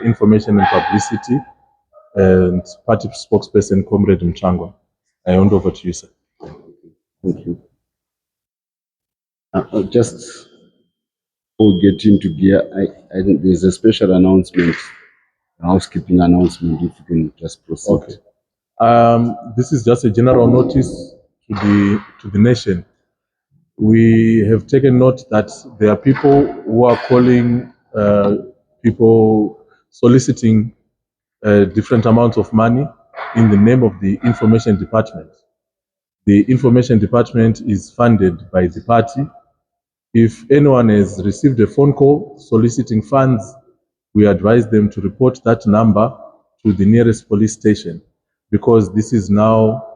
for Information and Publicity and party spokesperson, Comrade Mutsvangwa. I hand over to you, sir. Thank you. Just for getting into gear, I think there's a special announcement, a housekeeping announcement, if you can just proceed. Okay. This is just a general notice to the nation. We have taken note that there are people who are calling people soliciting different amounts of money in the name of the Information Department. The Information Department is funded by the party. If anyone has received a phone call soliciting funds, we advise them to report that number to the nearest police station, because this is now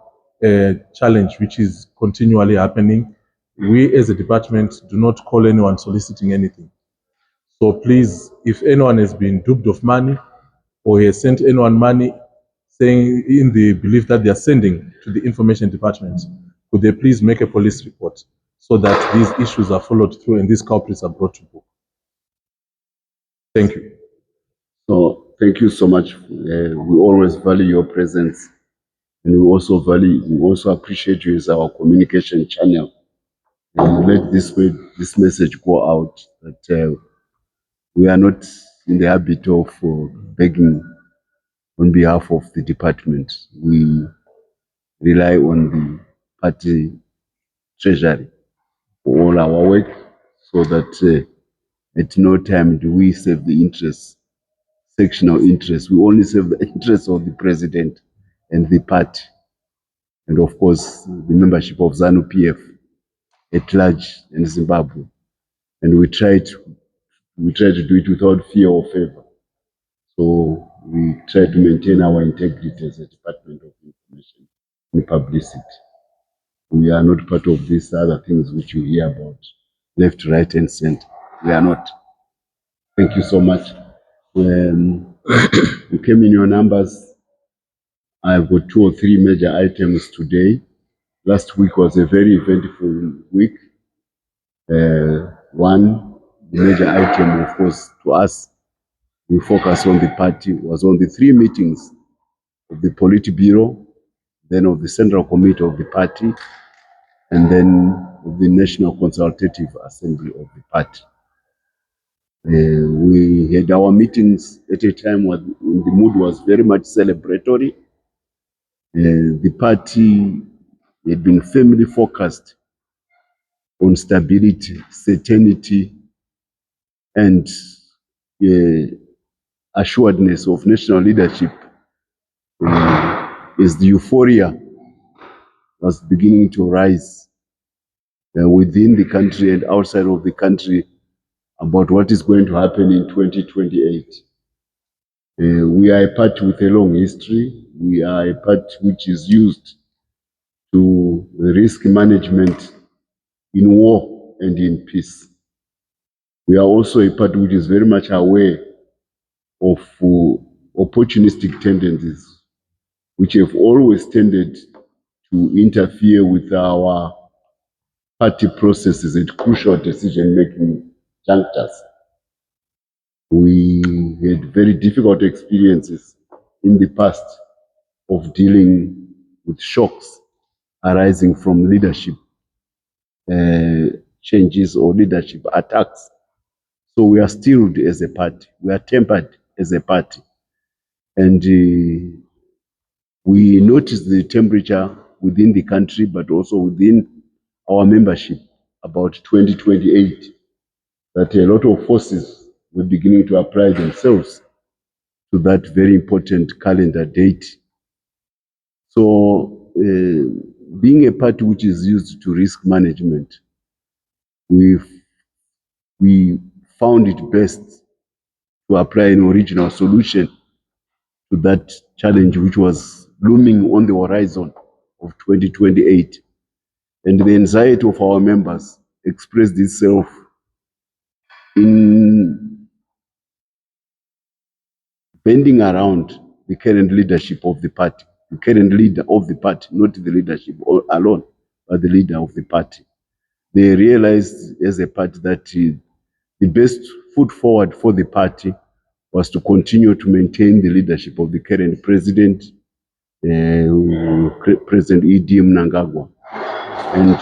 a challenge which is continually happening. We as a department do not call anyone soliciting anything. So please, if anyone has been duped of money or has sent anyone money saying in the belief that they are sending to the Information Department, could they please make a police report so that these issues are followed through and these culprits are brought to book. Thank you. So thank you so much. We always value your presence, and we also appreciate you as our communication channel. And let this message go out that we are not in the habit of begging on behalf of the department. We rely on the party treasury for all our work, so that at no time do we serve the interests, sectional interests. We only serve the interests of the president and the party, and of course the membership of ZANU-PF at large in Zimbabwe. And we try to do it without fear or favor. So we try to maintain our integrity as a Department of Information and Publicity. We are not part of these other things which you hear about, left, right, and center. We are not. Thank you so much. You came in your numbers. I've got 2 or 3 major items today. Last week was a very eventful week. One major item, of course, to us, we focus on the party, was on the 3 meetings of the Politburo, then of the Central Committee of the party, and then of the National Consultative Assembly of the party. We had our meetings at a time when the mood was very much celebratory. The party had been firmly focused on stability, certainty, and assuredness of national leadership as the euphoria was beginning to rise within the country and outside of the country about what is going to happen in 2028. We are a party with a long history. We are a party which is used to risk management in war and in peace. We are also a party which is very much aware of opportunistic tendencies, which have always tended to interfere with our party processes at crucial decision-making junctures. We had very difficult experiences in the past of dealing with shocks arising from leadership changes or leadership attacks. So we are steeled as a party. We are tempered as a party. And we notice the temperature within the country, but also within our membership about 2028, that a lot of forces were beginning to apply themselves to that very important calendar date. So being a party which is used to risk management, we found it best to apply an original solution to that challenge which was looming on the horizon of 2028. And the anxiety of our members expressed itself in bending around the current leadership of the party, the current leader of the party, not the leadership alone, but the leader of the party. They realized as a party that the best foot forward for the party was to continue to maintain the leadership of the current president, President Mugabe. And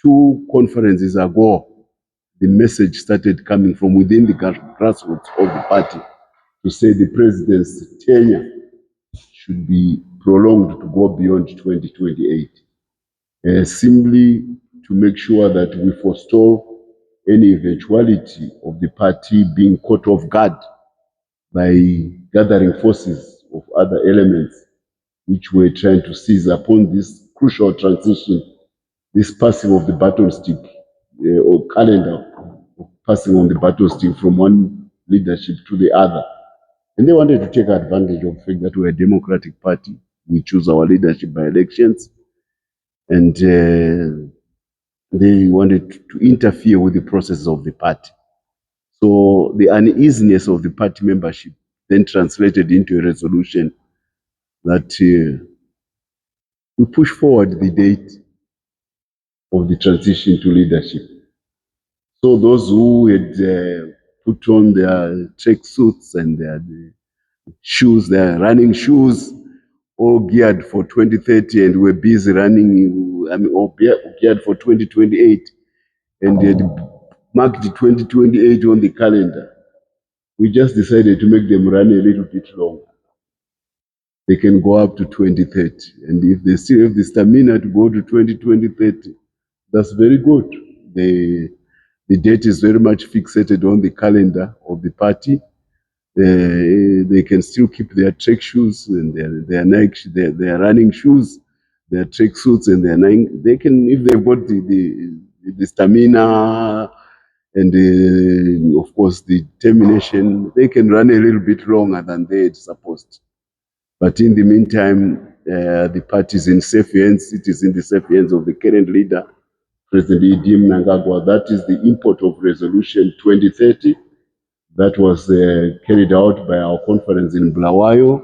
2 conferences ago, the message started coming from within the grassroots of the party to say the president's tenure should be prolonged to go beyond 2028, simply to make sure that we forestall any eventuality of the party being caught off guard by gathering forces of other elements which were trying to seize upon this crucial transition, this passing of the baton stick or calendar of passing on the baton stick from one leadership to the other. And they wanted to take advantage of the fact that we're a democratic party. We choose our leadership by elections. And they wanted to interfere with the processes of the party. So the uneasiness of the party membership then translated into a resolution that we push forward the date of the transition to leadership. So those who had put on their track suits and their shoes, their running shoes, all geared for 2030 and were busy running, all geared for 2028, and they had marked 2028 on the calendar. We just decided to make them run a little bit longer. They can go up to 2030. And if they still have the stamina to go to 2030, that's very good. The date is very much fixated on the calendar of the party. They can still keep their track shoes and their Nike, their running shoes, their track suits, and they can, if they've got the stamina and of course the determination, they can run a little bit longer than they had supposed. But in the meantime, the party is in safe hands. It is in the safe hands of the current leader, President Mugabe. That is the import of Resolution 2030 that was carried out by our conference in Bulawayo.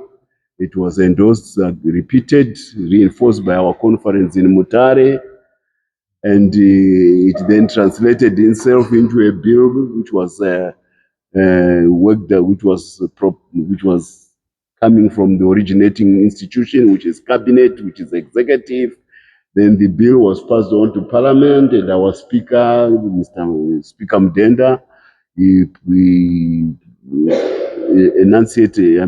It was endorsed, repeated, reinforced by our conference in Mutare, and it then translated itself into a bill which was worked, which was coming from the originating institution, which is cabinet, which is executive. Then the bill was passed on to Parliament, and our Speaker, Mr. Speaker Mdenda, we enunciated,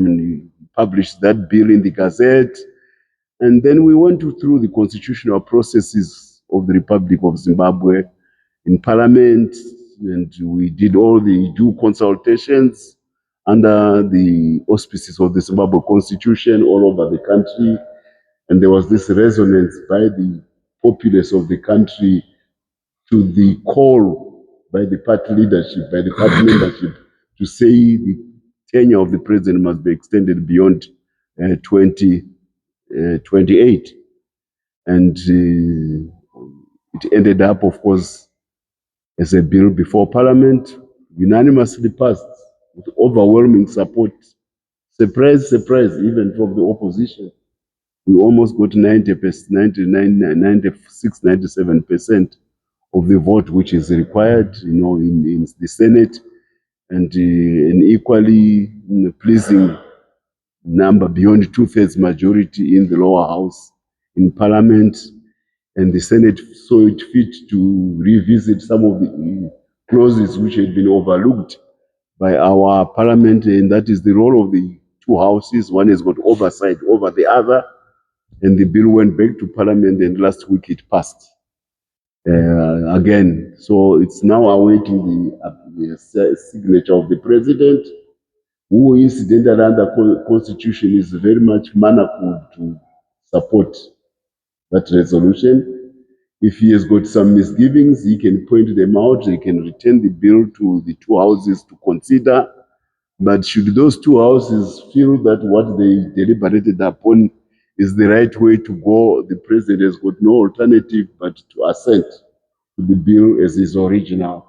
published that bill in the Gazette. And then we went through the constitutional processes of the Republic of Zimbabwe in Parliament, and we did all the due consultations under the auspices of the Zimbabwe Constitution all over the country. And there was this resonance by the populace of the country to the call by the party leadership, by the party membership, to say the tenure of the president must be extended beyond 2028. And it ended up, of course, as a bill before Parliament, unanimously passed with overwhelming support. Surprise, surprise, even from the opposition. We almost got 96, 97% of the vote which is required, in the Senate, and an equally pleasing number beyond 2/3 majority in the lower house in Parliament. And the Senate saw it fit to revisit some of the clauses which had been overlooked by our Parliament, and that is the role of the two houses. One has got oversight over the other, and the bill went back to Parliament, and last week it passed again. So it's now awaiting the signature of the President, who incidentally under Constitution is very much manacled to support that resolution. If he has got some misgivings, he can point them out. They can return the bill to the two houses to consider. But should those two houses feel that what they deliberated upon is the right way to go, the president has got no alternative but to assent to the bill as is original.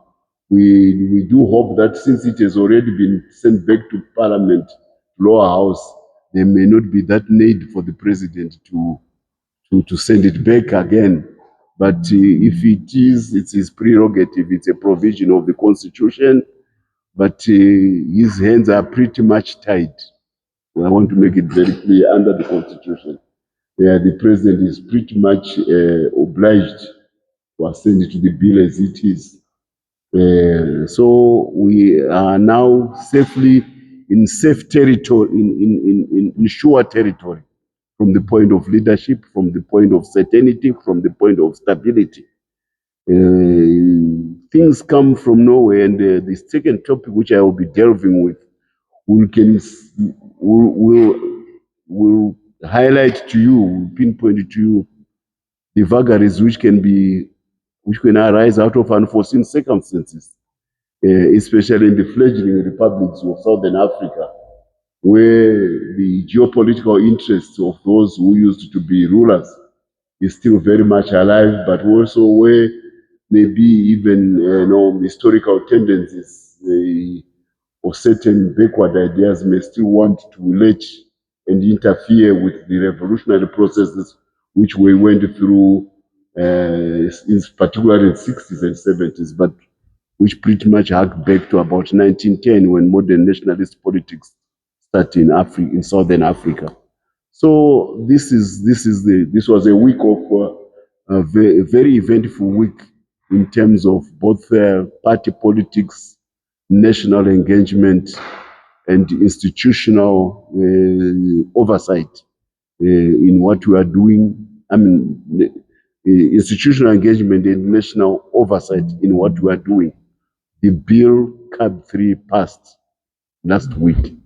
We do hope that since it has already been sent back to Parliament, lower house, there may not be that need for the president to send it back again. But if it's his prerogative, it's a provision of the Constitution. but his hands are pretty much tied. I want to make it very clear under the Constitution. The president is pretty much obliged to ascend to the bill as it is. So we are now safely in safe territory, in sure territory, from the point of leadership, from the point of certainty, from the point of stability. Things come from nowhere, and the second topic which I will be delving with will highlight to you, pinpoint to you the vagaries which can arise out of unforeseen circumstances, especially in the fledgling republics of Southern Africa, where the geopolitical interests of those who used to be rulers is still very much alive, but also where maybe even historical tendencies or certain backward ideas may still want to latch and interfere with the revolutionary processes which we went through, in particular in 60s and 70s, but which pretty much hark back to about 1910 when modern nationalist politics started in Africa, in Southern Africa. So this was a week of a very eventful week in terms of both party politics, national engagement, and institutional oversight in what we are doing. I mean, institutional engagement and national oversight in what we are doing. The bill CAB 3 passed last week,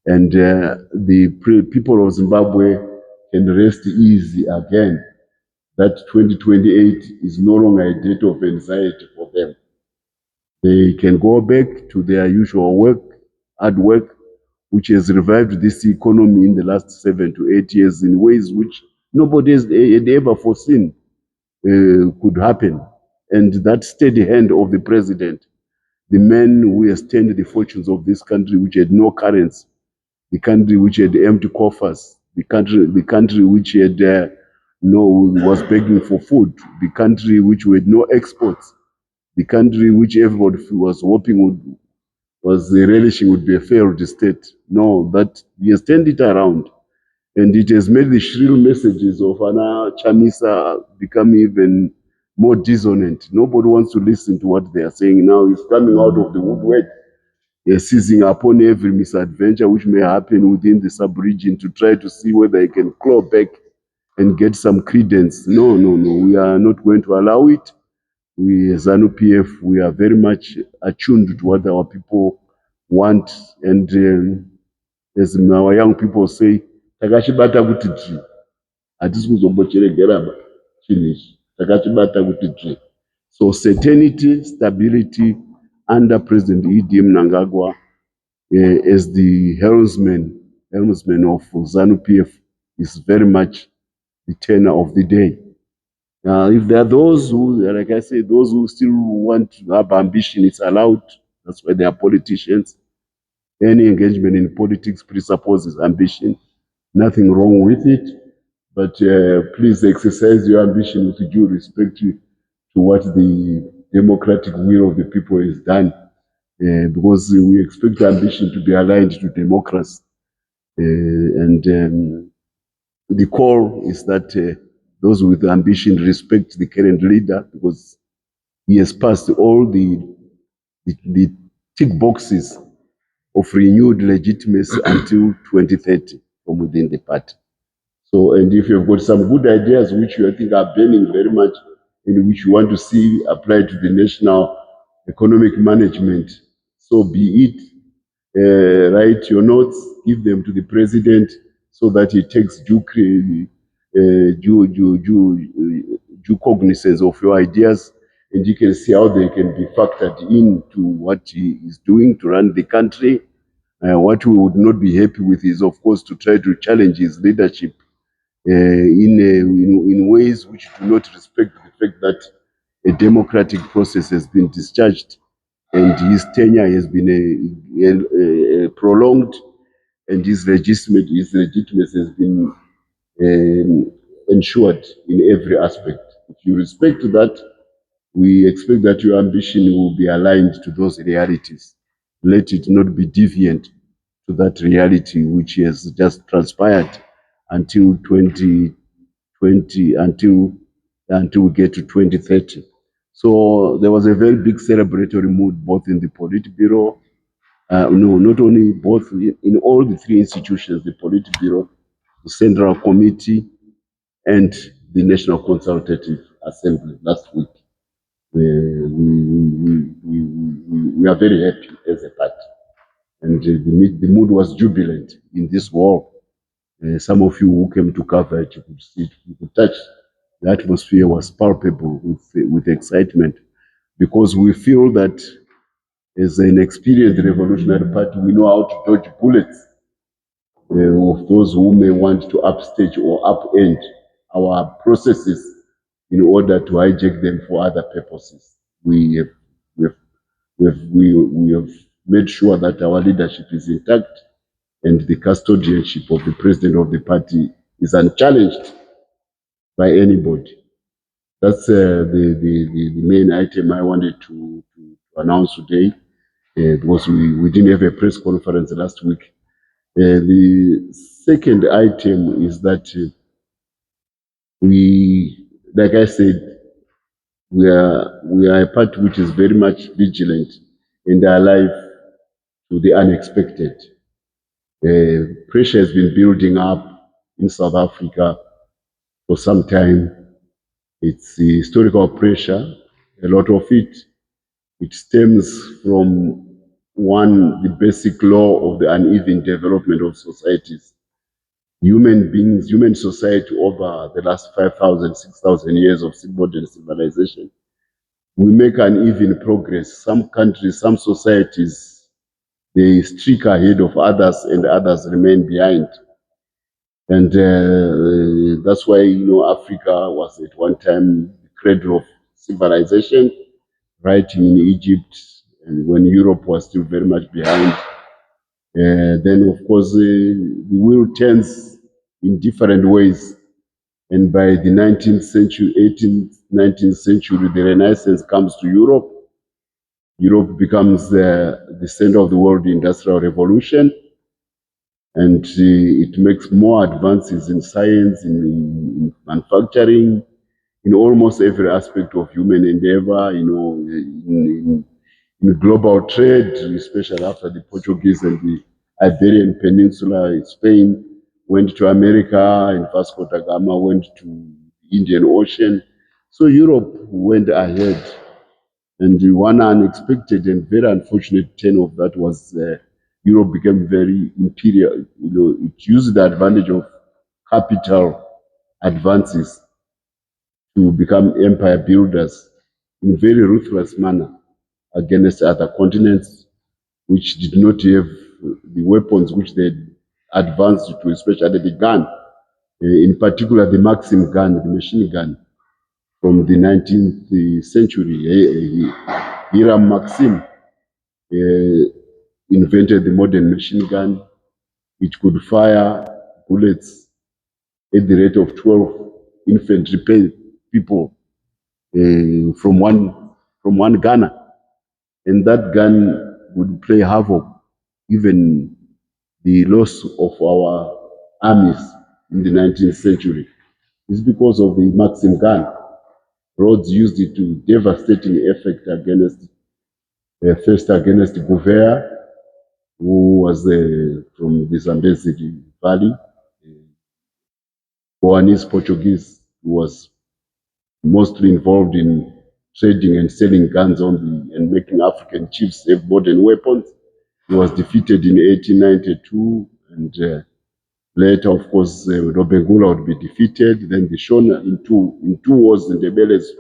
and the people of Zimbabwe can rest easy again that 2028 is no longer a date of anxiety for them. They can go back to their usual work, hard work, which has revived this economy in the last 7 to 8 years in ways which nobody had ever foreseen could happen. And that steady hand of the president, the man who has turned the fortunes of this country, which had no currency, the country which had empty coffers, the country which had was begging for food, the country which had no exports, the country which everybody was hoping was relishing would be a failed state. No, that he has turned it around, and it has made the shrill messages of Anna Chamisa become even more dissonant. Nobody wants to listen to what they are saying now. He's coming out of the woodwork, seizing upon every misadventure which may happen within the sub-region to try to see whether he can claw back and get some credence. No, no, no. We are not going to allow it. We, as ZANU-PF, we are very much attuned to what our people want. And as our young people say, takachibata kuti dri. Hatisi kuzombocheregeraba chinhu ichi. Takachibata kuti dri. So certainty, stability under President E.D. Mnangagwa as the helmsman of ZANU-PF is very much the tenor of the day. If there are those who, like I say, those who still want to have ambition, it's allowed. That's why they are politicians. Any engagement in politics presupposes ambition. Nothing wrong with it. But please exercise your ambition with due respect to what the democratic will of the people has done. Because we expect ambition to be aligned to democracy. The call is that those with ambition respect the current leader because he has passed all the tick boxes of renewed legitimacy until 2030 from within the party. So, and if you've got some good ideas which you think are burning very much and which you want to see applied to the national economic management, so be it. Write your notes, give them to the president so that he takes due cognizance of your ideas, and you can see how they can be factored into what he is doing to run the country. What we would not be happy with is, of course, to try to challenge his leadership in ways which do not respect the fact that a democratic process has been discharged and his tenure has been prolonged, and his legitimacy has been ensured in every aspect. If you respect that, we expect that your ambition will be aligned to those realities. let it not be deviant to that reality which has just transpired until 2020, until we get to 2030. So there was a very big celebratory mood both in the Politburo, no, not only both in all the three institutions, the Politburo, the Central Committee, and the National Consultative Assembly last week. We are very happy as a party. And the mood was jubilant in this war. Some of you who came to cover it, you could see it, you could touch. The atmosphere was palpable with excitement, because we feel that as an experienced revolutionary party, we know how to dodge bullets of those who may want to upstage or upend our processes in order to hijack them for other purposes. We have made sure that our leadership is intact and the custodianship of the president of the party is unchallenged by anybody. That's the main item I wanted to announce today, because we didn't have a press conference last week. The second item is that like I said, we are a party which is very much vigilant and alive to the unexpected. Pressure has been building up in South Africa for some time. It's historical pressure. A lot of it stems from the basic law of the uneven development of societies. Human beings, human society over the last 5,000, 6,000 years of modern civilization, we make uneven progress. Some countries, some societies, they streak ahead of others and others remain behind. And that's why, Africa was at one time the cradle of civilization, right in Egypt, and when Europe was still very much behind. Then, of course, the wheel turns in different ways. And by the 19th century, 18th, 19th century, the Renaissance comes to Europe. Europe becomes the center of the world industrial revolution. And it makes more advances in science, in manufacturing, in almost every aspect of human endeavor, in global trade, especially after the Portuguese and the Iberian Peninsula. Spain went to America, and Vasco da Gama went to the Indian Ocean. So Europe went ahead. And one unexpected and very unfortunate turn of that was Europe became very imperial. It used the advantage of capital advances to become empire builders in very ruthless manner against other continents which did not have the weapons which they advanced to, especially the gun, in particular the Maxim gun, the machine gun from the 19th century. Hiram Maxim invented the modern machine gun. It could fire bullets at the rate of 12 infantry people from one gunner, and that gun would play havoc, even the loss of our armies in the 19th century. It's because of the Maxim gun. Rhodes used it to devastating effect against first against Gouveia, who was from the Zambezi Valley. Goanese Portuguese, who was mostly involved in trading and selling guns and making African chiefs have modern weapons. He was defeated in 1892, and later, of course, Lobengula would be defeated. Then the Shona in two wars, and the Beles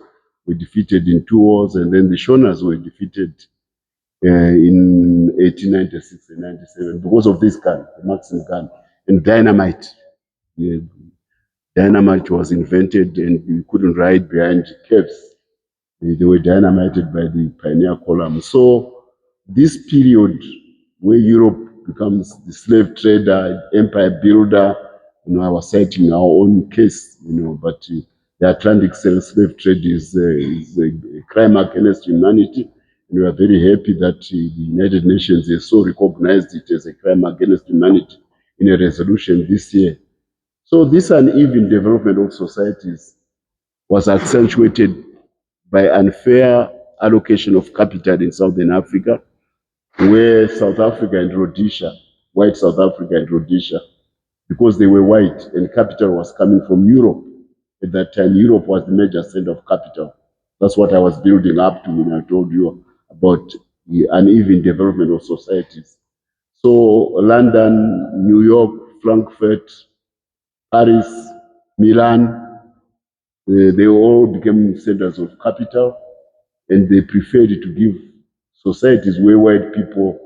were defeated in 2 wars, and then the Shonas were defeated in 1896 and 97 because of this gun, the Maxim gun, and dynamite. Dynamite was invented, and you couldn't ride behind caves. They were dynamited by the pioneer column. So this period where Europe becomes the slave trader, empire builder, I was citing our own case, but the Atlantic slave trade is a crime against humanity. And we are very happy that the United Nations has so recognized it as a crime against humanity in a resolution this year. So this uneven development of societies was accentuated by unfair allocation of capital in Southern Africa, where South Africa and Rhodesia, white South Africa and Rhodesia, because they were white and capital was coming from Europe. At that time, Europe was the major center of capital. That's what I was building up to when I told you about the uneven development of societies. So London, New York, Frankfurt, Paris, Milan, they all became centers of capital, and they preferred to give societies where white people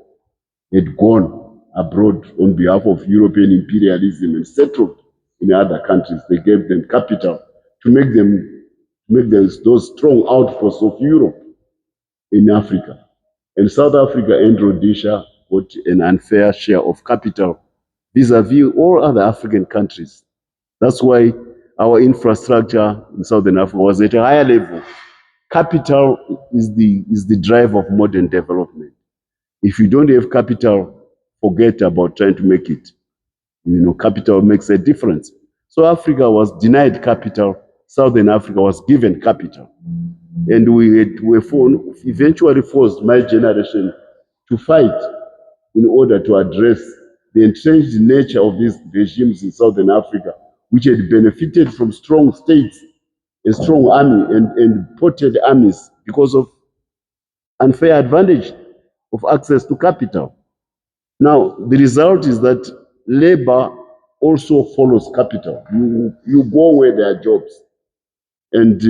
had gone abroad on behalf of European imperialism and settled in other countries. They gave them capital to make them those strong outposts of Europe in Africa. And South Africa and Rhodesia got an unfair share of capital vis-a-vis all other African countries. That's why our infrastructure in Southern Africa was at a higher level. Capital is the drive of modern development. If you don't have capital, forget about trying to make it. You know, capital makes a difference. So Africa was denied capital. Southern Africa was given capital. And we were eventually forced, my generation, to fight in order to address the entrenched nature of these regimes in Southern Africa, which had benefited from strong states, a strong army, and ported armies because of unfair advantage of access to capital. Now, the result is that labor also follows capital. You go where there are jobs. And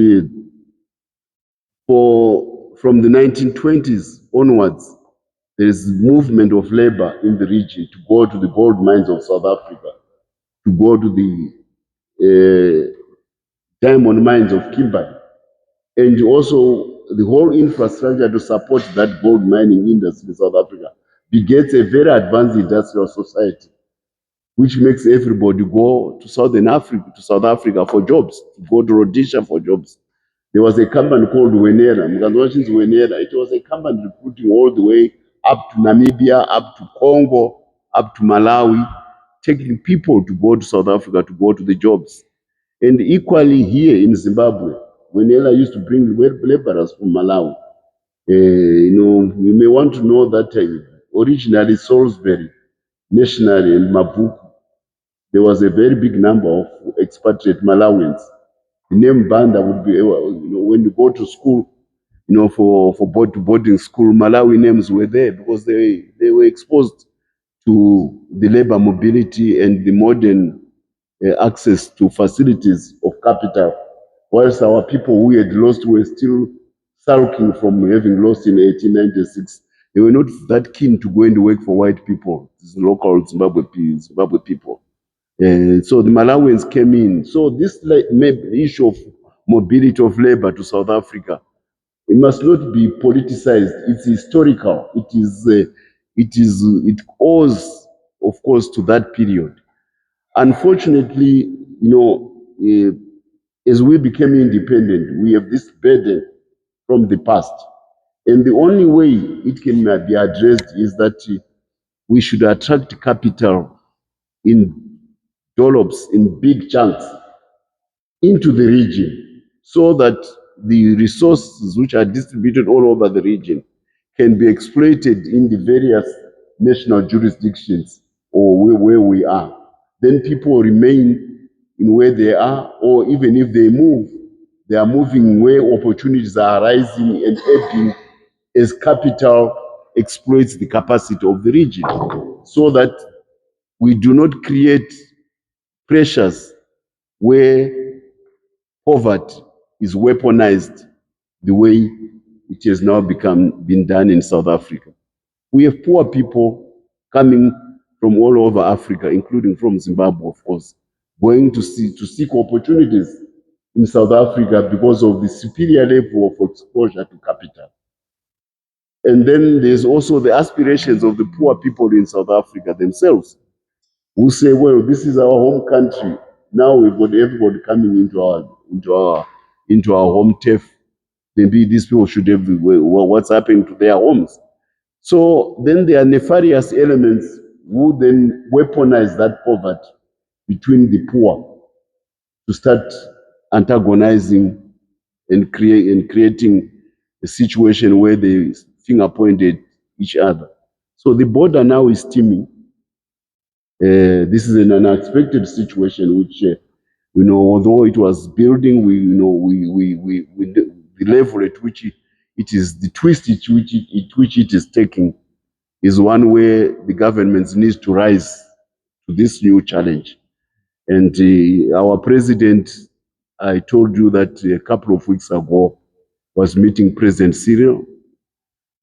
from the 1920s onwards, there is movement of labor in the region to go to the gold mines of South Africa, to go to the diamond mines of Kimberley, and also the whole infrastructure to support that gold mining industry in South Africa begets a very advanced industrial society, which makes everybody go to South Africa for jobs, to go to Rhodesia for jobs. There was a company called Wenera. It was a company recruiting all the way up to Namibia, up to Congo, up to Malawi, taking people to go to South Africa to go to the jobs. And equally here in Zimbabwe, Wenera used to bring laborers from Malawi. You may want to know that originally Salisbury, Nationally, and Maputo, there was a very big number of expatriate Malawians. The name Banda would be, when you go to school, for boarding school, Malawi names were there because they were exposed to the labor mobility and the modern access to facilities of capital, whilst our people who had lost were still sulking from having lost in 1896. They were not that keen to go and work for white people, local Zimbabwe people. So the Malawians came in. So this issue of mobility of labor to South Africa, it must not be politicized. It's historical. It owes, of course, to that period. Unfortunately, as we became independent, we have this burden from the past. And the only way it can be addressed is that we should attract capital in dollops, in big chunks, into the region so that the resources which are distributed all over the region can be exploited in the various national jurisdictions or where we are. Then people remain in where they are, or even if they move, they are moving where opportunities are arising and ebbing as capital exploits the capacity of the region, so that we do not create pressures where poverty is weaponized the way it has now been done in South Africa. We have poor people coming from all over Africa, including from Zimbabwe, of course, going to seek opportunities in South Africa because of the superior level of exposure to capital. And then there's also the aspirations of the poor people in South Africa themselves, who say, well, this is our home country. Now we've got everybody coming into our home turf. Maybe these people should have what's happening to their homes. So then there are nefarious elements who then weaponize that poverty between the poor to start antagonizing and creating a situation where they finger pointed each other. So the border now is teeming. This is an unexpected situation, which although it was building, the level at which it is, the twist which it is taking, is one where the governments need to rise to this new challenge. And our president, I told you that a couple of weeks ago, was meeting President Cyril.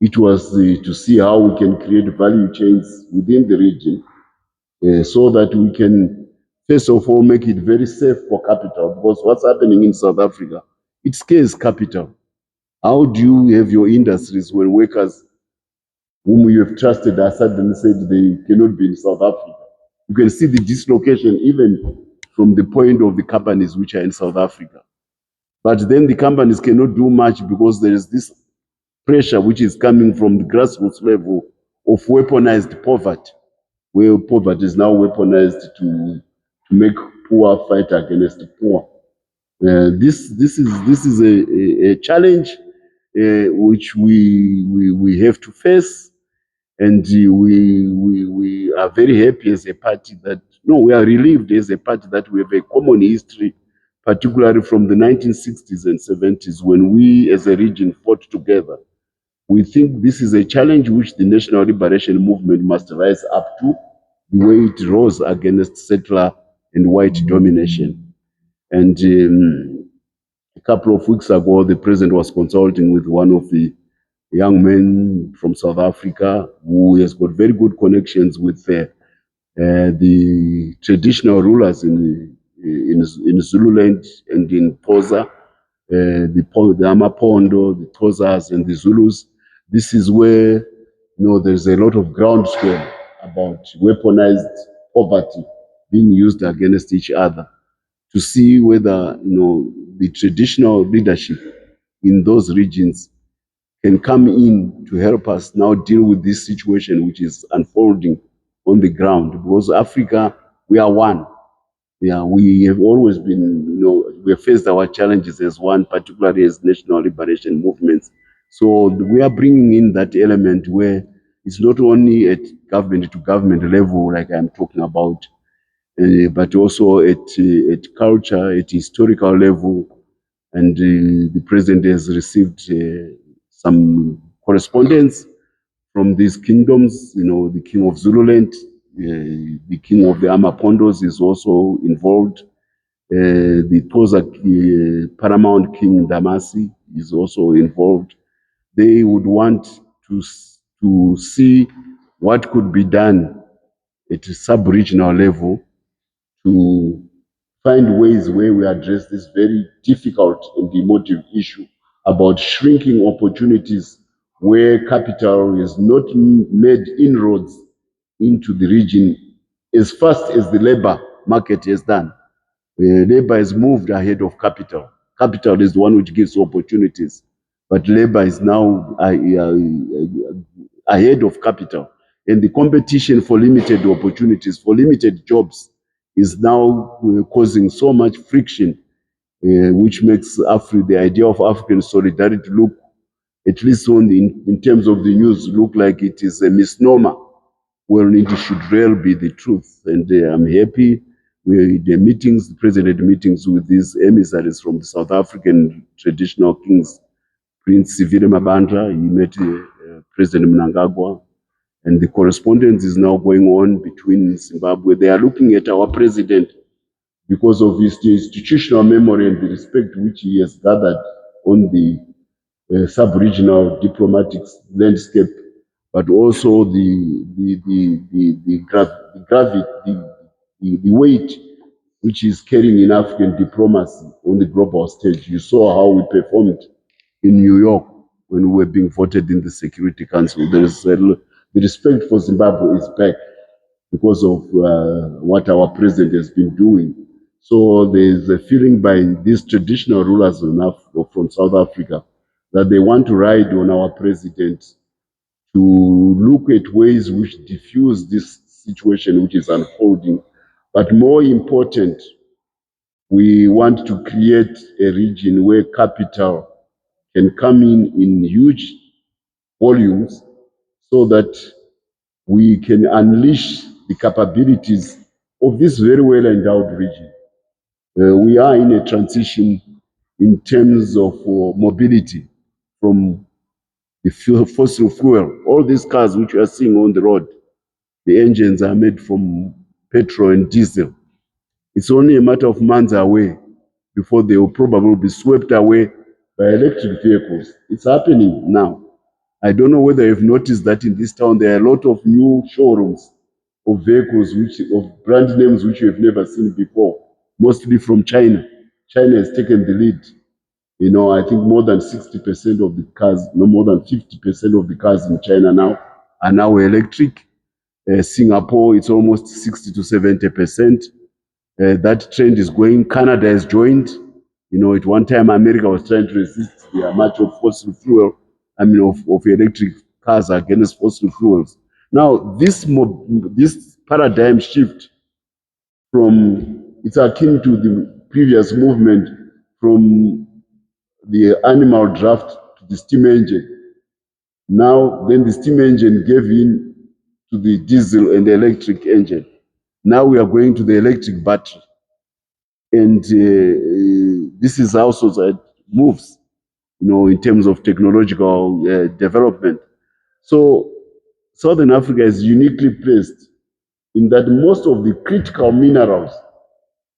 It was to see how we can create value chains within the region so that we can, first of all, make it very safe for capital. Because what's happening in South Africa, it scares capital. How do you have your industries when workers whom you have trusted are suddenly said they cannot be in South Africa? You can see the dislocation even from the point of the companies which are in South Africa. But then the companies cannot do much because there is this pressure which is coming from the grassroots level of weaponized poverty, where poverty is now weaponized to make poor fight against poor. This is a challenge which we have to face, and we are very happy as a party that, no, we are relieved as a party that we have a common history, particularly from the 1960s and 70s when we as a region fought together. We think this is a challenge which the National Liberation Movement must rise up to, the way it rose against settler and white domination. And a couple of weeks ago, the president was consulting with one of the young men from South Africa who has got very good connections with the traditional rulers in Zululand and in Xhosa, the Amapondo, the Xhosas, and the Zulus. This is where there's a lot of groundswell about weaponized poverty being used against each other, to see whether the traditional leadership in those regions can come in to help us now deal with this situation which is unfolding on the ground. Because Africa, we are one. Yeah, we have always been, we have faced our challenges as one, particularly as national liberation movements. So we are bringing in that element where it's not only at government to government level, like I'm talking about, but also at culture, at historical level. And the president has received some correspondence from these kingdoms. The king of Zululand, the king of the Amapondos is also involved. The Xhosa paramount king Damasi is also involved. They would want to see what could be done at a sub-regional level to find ways where we address this very difficult and emotive issue about shrinking opportunities where capital is not made inroads into the region as fast as the labor market has done. Labor has moved ahead of capital. Capital is the one which gives opportunities, but labor is now ahead of capital. And the competition for limited opportunities, for limited jobs, is now causing so much friction, which makes the idea of African solidarity look, at least in terms of the news, look like it is a misnomer, when it should really be the truth. And I'm happy with the president meetings with these emissaries from the South African traditional kings. Prince Sivile Mabandla, he met President Mnangagwa, and the correspondence is now going on between Zimbabwe. They are looking at our president because of his institutional memory and the respect which he has gathered on the sub-regional diplomatic landscape, but also the gravity, the weight which is carrying in African diplomacy on the global stage. You saw how we performed in New York when we were being voted in the Security Council. The respect for Zimbabwe is back because of what our president has been doing. So there's a feeling by these traditional rulers from South Africa that they want to ride on our president to look at ways which diffuse this situation which is unfolding. But more important, we want to create a region where capital can come in huge volumes so that we can unleash the capabilities of this very well endowed region. We are in a transition in terms of mobility from the fossil fuel. All these cars which we are seeing on the road, the engines are made from petrol and diesel. It's only a matter of months away before they will probably be swept away by electric vehicles. It's happening now. I don't know whether you've noticed that in this town there are a lot of new showrooms of vehicles of brand names which you have never seen before, mostly from China. China has taken the lead. You know, I think more than 60% of the cars, no more than 50% of the cars in China now are now electric. Singapore, it's almost 60 to 70%. That trend is going. Canada has joined. You know, at one time, America was trying to resist the march of fossil fuel, of electric cars against fossil fuels. Now, this paradigm shift it's akin to the previous movement from the animal draft to the steam engine. Now, then the steam engine gave in to the diesel and the electric engine. Now we are going to the electric battery. And this is how society moves, you know, in terms of technological development. So Southern Africa is uniquely placed in that most of the critical minerals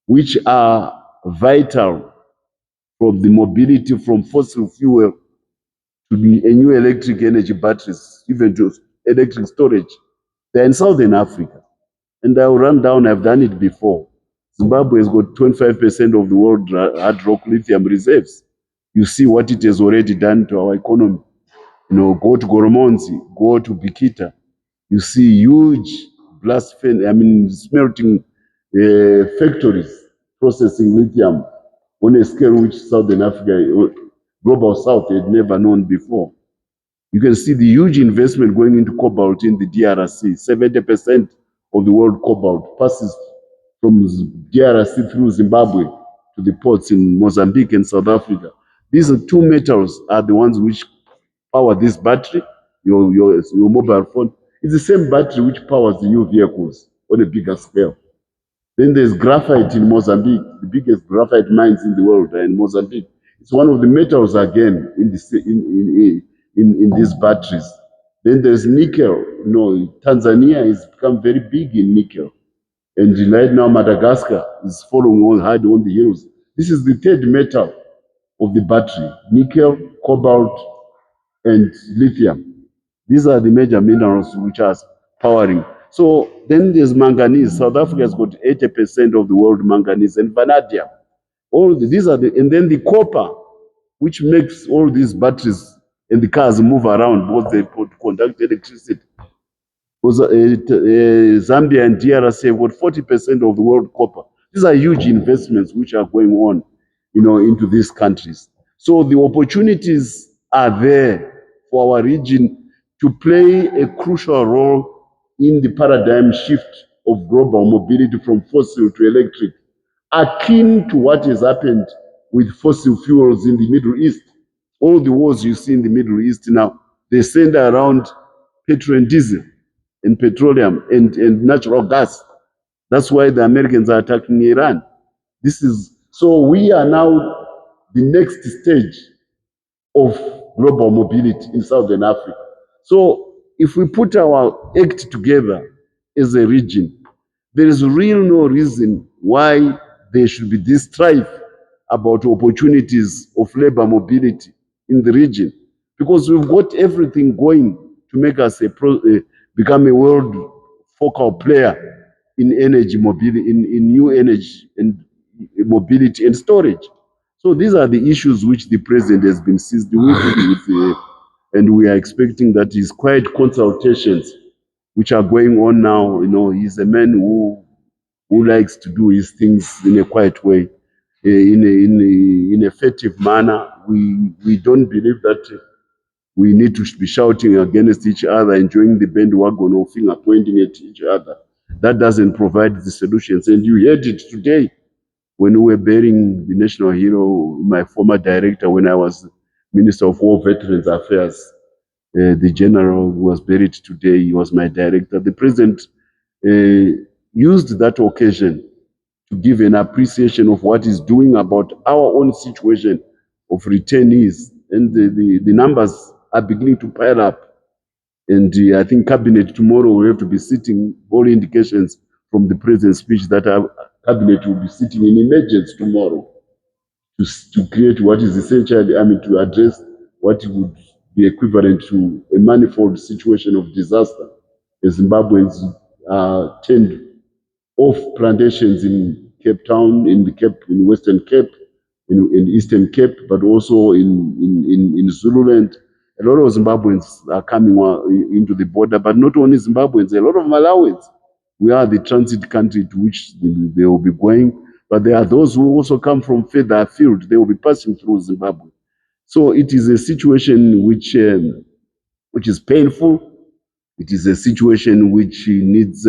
which are vital from the mobility from fossil fuel to the new electric energy batteries, even to electric storage, they're in Southern Africa. And I'll run down, I've done it before. Zimbabwe has got 25% of the world hard rock lithium reserves. You see what it has already done to our economy. You know, go to Goromonzi, go to Bikita. You see huge smelting factories processing lithium on a scale which Southern Africa, global South, had never known before. You can see the huge investment going into cobalt in the DRC. 70% of the world cobalt passes from DRC through Zimbabwe to the ports in Mozambique and South Africa. These two metals are the ones which power this battery, your mobile phone. It's the same battery which powers the new vehicles on a bigger scale. Then there's graphite in Mozambique. The biggest graphite mines in the world are in Mozambique. It's one of the metals again in these batteries. Then there's nickel. You know, Tanzania has become very big in nickel. And right now, Madagascar is following on hard on the heels. This is the third metal of the battery: nickel, cobalt, and lithium. These are the major minerals which are powering. So then there's manganese. South Africa has got 80% of the world manganese and vanadium. These are and then the copper, which makes all these batteries and the cars move around, both they conduct electricity. Because Zambia and DRC have got 40% of the world copper. These are huge investments which are going on, you know, into these countries. So the opportunities are there for our region to play a crucial role in the paradigm shift of global mobility from fossil to electric, akin to what has happened with fossil fuels in the Middle East. All the wars you see in the Middle East now, they center around petrol and diesel and petroleum and natural gas. That's why the Americans are attacking Iran. So we are now the next stage of global mobility in Southern Africa. So if we put our act together as a region, there is real no reason why there should be this strife about opportunities of labor mobility in the region, because we've got everything going to make us become a world focal player in energy mobility, in new energy and mobility and storage. So these are the issues which the president has been seized with, and we are expecting that his quiet consultations, which are going on now. You know, he's a man who likes to do his things in a quiet way. in a furtive manner. We don't believe that we need to be shouting against each other, enjoying the bandwagon or finger pointing at each other. That doesn't provide the solutions. And you heard it today when we were burying the national hero, my former director, when I was Minister of War Veterans Affairs. The general who was buried today, he was my director. The president used that occasion to give an appreciation of what he's doing about our own situation of returnees. And the numbers are beginning to pile up. And I think cabinet tomorrow will have to be sitting, all indications from the president's speech that our cabinet will be sitting in emergency tomorrow to create what is essentially, to address what would be equivalent to a manifold situation of disaster. The Zimbabweans turned off plantations in Cape Town, in Western Cape, in Eastern Cape, but also in Zululand. A lot of Zimbabweans are coming into the border, but not only Zimbabweans, a lot of Malawians. We are the transit country to which they will be going, but there are those who also come from further afield. They will be passing through Zimbabwe. So it is a situation which is painful. It is a situation which needs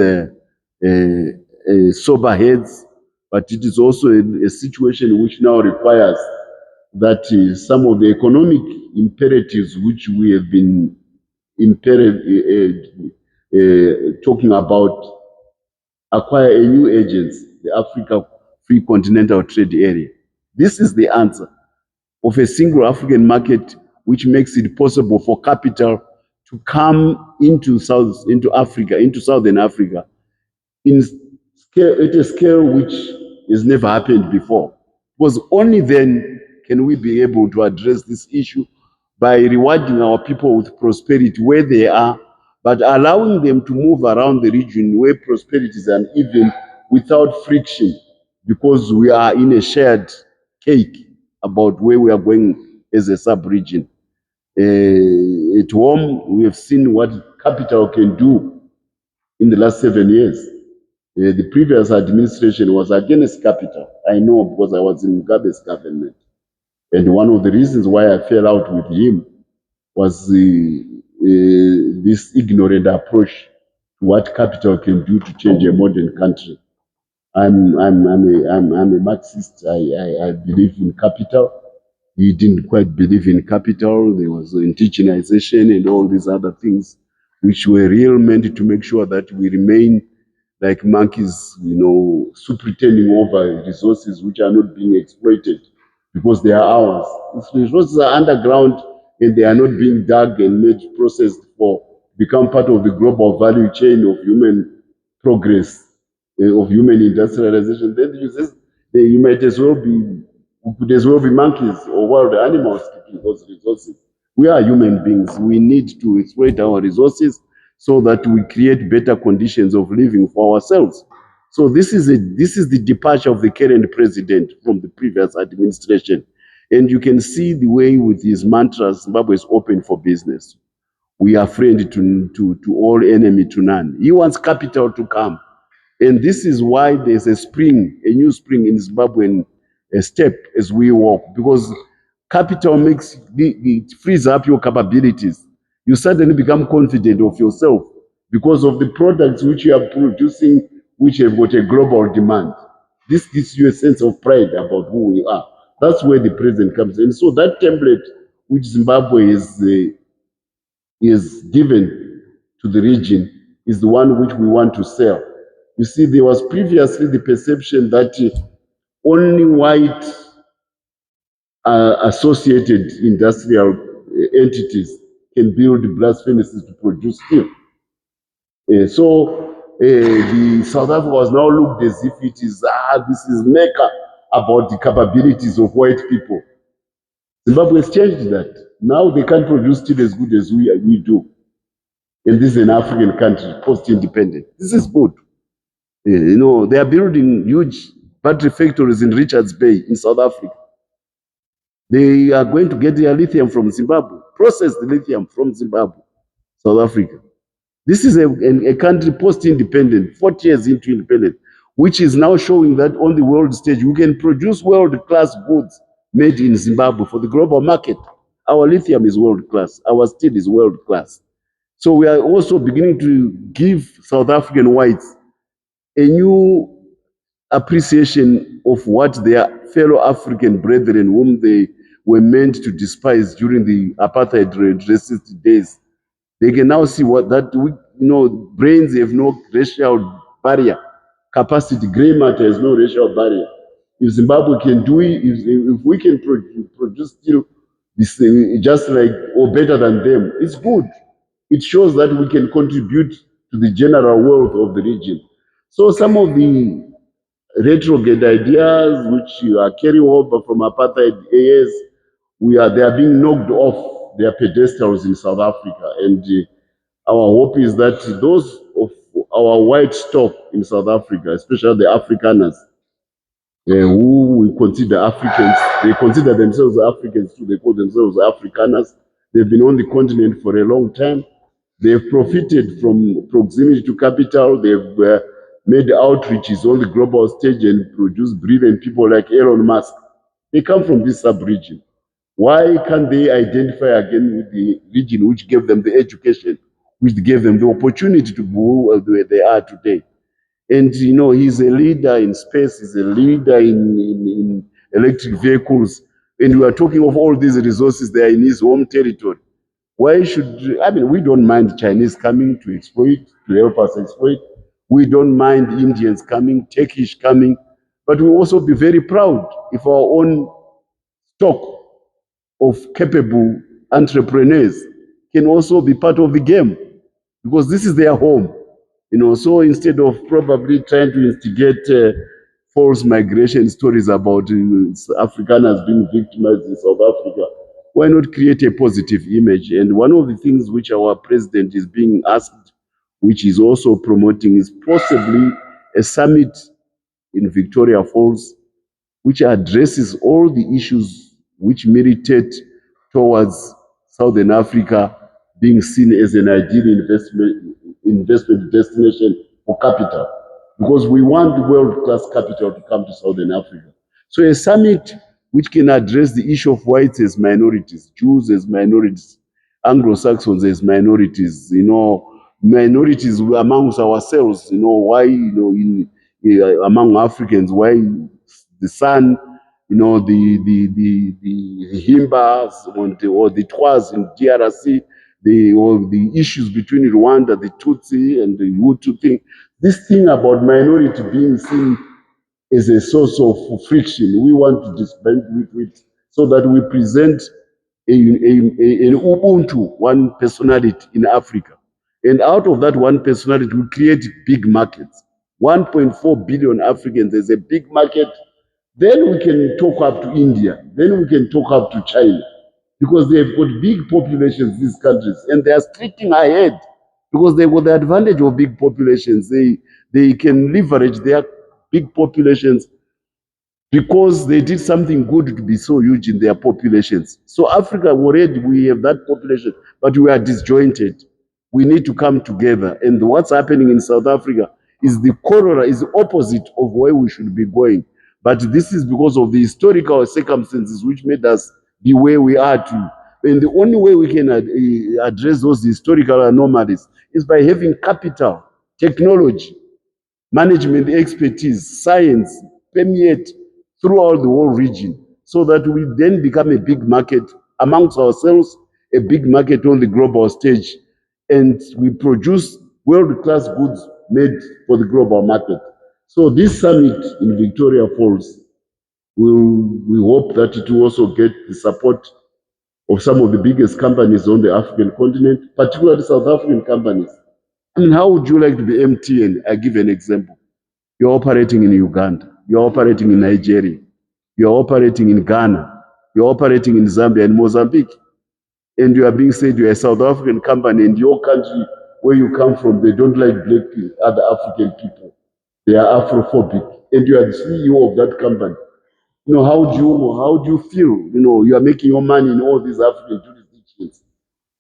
sober heads, but it is also a situation which now requires that some of the economic imperatives which we have been talking about acquire a new agency, the Africa Free Continental Trade Area. This is the answer of a single African market which makes it possible for capital to come into Africa, into Southern Africa, at a scale which has never happened before. Because only then can we be able to address this issue by rewarding our people with prosperity where they are, but allowing them to move around the region where prosperity is uneven without friction, because we are in a shared cake about where we are going as a sub-region. At home, we have seen what capital can do in the last 7 years. The previous administration was against capital. I know because I was in Mugabe's government. And one of the reasons why I fell out with him was this ignorant approach to what capital can do to change a modern country. I'm a Marxist. I believe in capital. He didn't quite believe in capital. There was indigenization and all these other things, which were real meant to make sure that we remain like monkeys, superintending over resources which are not being exploited because they are ours. These resources are underground and they are not being dug and made processed for become part of the global value chain of human progress, of human industrialization. Then you might as well be, we could as well be monkeys or wild animals keeping those resources. We are human beings. We need to exploit our resources so that we create better conditions of living for ourselves. So this is the departure of the current president from the previous administration. And you can see the way with his mantras, Zimbabwe is open for business. We are friend to all, enemy to none. He wants capital to come. And this is why there's a new spring in Zimbabwean step as we walk, because capital it frees up your capabilities. You suddenly become confident of yourself because of the products which you are producing, which have got a global demand. This gives you a sense of pride about who we are. That's where the president comes in. So that template which Zimbabwe is given to the region is the one which we want to sell. You see, there was previously the perception that only white associated industrial entities can build blast furnaces to produce steel. So the South Africa was now looked as if it is, this is Mecca about the capabilities of white people. Zimbabwe has changed that. Now they can't produce steel as good as we do. And this is an African country, post-independent. This is good. They are building huge battery factories in Richards Bay in South Africa. They are going to get their lithium from Zimbabwe, process the lithium from Zimbabwe, South Africa. This is a country post-independent, 40 years into independence. which is now showing that on the world stage, we can produce world-class goods made in Zimbabwe for the global market. Our lithium is world-class. Our steel is world-class. So we are also beginning to give South African whites a new appreciation of what their fellow African brethren, whom they were meant to despise during the apartheid racist days, they can now see what that brains have no racial barrier, capacity. Grey matter has no racial barrier. If Zimbabwe can do it, if we can produce still this just like or better than them, it's good. It shows that we can contribute to the general wealth of the region. So some of the retrograde ideas which are carrying over from apartheid years, they are being knocked off their pedestals in South Africa, and our hope is that those of our white stock in South Africa, especially the Afrikaners, who we consider Africans, they consider themselves Africans too, they call themselves Afrikaners. They've been on the continent for a long time. They've profited from proximity to capital. They've made outreaches on the global stage and produced brilliant people like Elon Musk. They come from this sub-region. Why can't they identify again with the region which gave them the education, which gave them the opportunity to go where they are today? And he's a leader in space, he's a leader in electric vehicles. And we are talking of all these resources there in his home territory. Why should, I mean, we don't mind Chinese coming to exploit, to help us exploit. We don't mind Indians coming, Turkish coming, but we also be very proud if our own stock of capable entrepreneurs can also be part of the game, because this is their home. So instead of probably trying to instigate false migration stories about Afrikaners being victimized in South Africa, why not create a positive image? And one of the things which our president is being asked, which is also promoting, is possibly a summit in Victoria Falls, which addresses all the issues which militate towards Southern Africa being seen as an ideal investment destination for capital, because we want world-class capital to come to Southern Africa. So a summit which can address the issue of whites as minorities, Jews as minorities, Anglo-Saxons as minorities, minorities amongst ourselves, why, among Africans, why the San, the Himbas or the Twas in DRC, or the issues between Rwanda, the Tutsi and the Hutu thing. This thing about minority being seen as a source of friction, we want to disband with it so that we present an Ubuntu, one personality in Africa. And out of that one personality, we create big markets. 1.4 billion Africans is a big market. Then we can talk up to India. Then we can talk up to China, because they've got big populations, these countries, and they are streaking ahead because they've got the advantage of big populations. They can leverage their big populations because they did something good to be so huge in their populations. So Africa, already we have that population, but we are disjointed. We need to come together. And what's happening in South Africa is the corollary, is the opposite of where we should be going. But this is because of the historical circumstances which made us be where we are to. And the only way we can address those historical anomalies is by having capital, technology, management expertise, science permeate throughout the whole region, so that we then become a big market amongst ourselves, a big market on the global stage, and we produce world-class goods made for the global market. So this summit in Victoria Falls, we hope that it will also get the support of some of the biggest companies on the African continent, particularly South African companies. I mean, how would you like to be MTN? I give an example. You're operating in Uganda, you're operating in Nigeria, you're operating in Ghana, you're operating in Zambia and Mozambique, and you are being said you're a South African company, and your country where you come from, they don't like black other African people. They are Afrophobic, and you are the CEO of that company. How do you feel? You are making your money in all these African jurisdictions,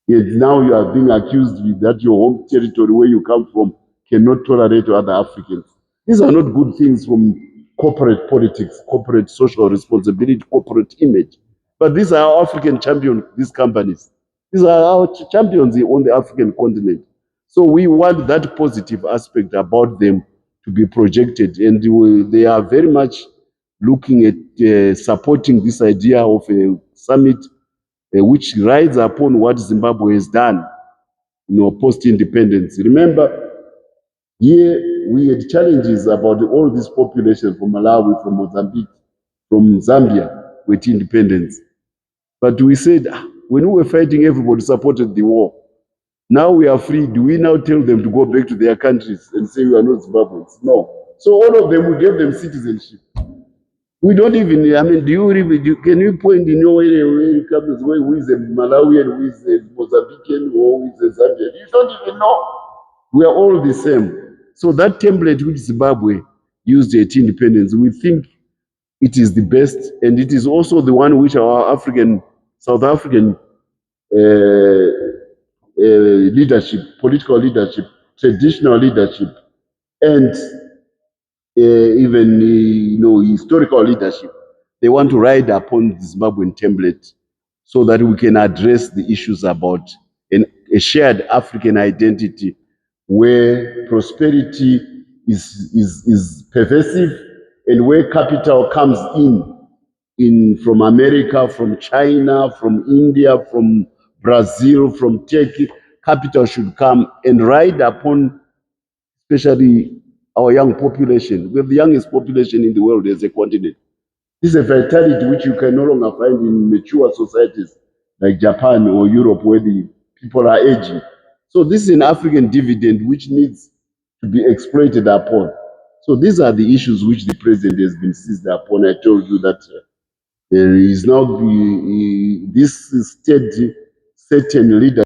yet now you are being accused that your home territory where you come from cannot tolerate other Africans. These are not good things from corporate politics, corporate social responsibility, corporate image. But these are our African champions, these companies. These are our champions on the African continent. So we want that positive aspect about them to be projected. And they are very much looking at supporting this idea of a summit which rides upon what Zimbabwe has done, post-independence. Remember, here we had challenges about all this population from Malawi, from Mozambique, from Zambia with independence. But we said, when we were fighting, everybody supported the war. Now we are free. Do we now tell them to go back to their countries and say we are not Zimbabweans? No. So all of them, we gave them citizenship. We don't even, I mean, can you point in your area where it comes, who is a Malawian, who is a Mozambican, or who is a Zambian? You don't even know. We are all the same. So that template which Zimbabwe used at independence, we think it is the best, and it is also the one which our South African leadership, political leadership, traditional leadership, and even historical leadership, they want to ride upon the Zimbabwean template so that we can address the issues about a shared African identity where prosperity is pervasive and where capital comes in from America, from China, from India, from Brazil, from Turkey. Capital should come and ride upon especially our young population. We have the youngest population in the world as a continent. This is a vitality which you can no longer find in mature societies like Japan or Europe where the people are aging. So this is an African dividend which needs to be exploited upon. So these are the issues which the president has been seized upon. I told you that there is now this state certain leader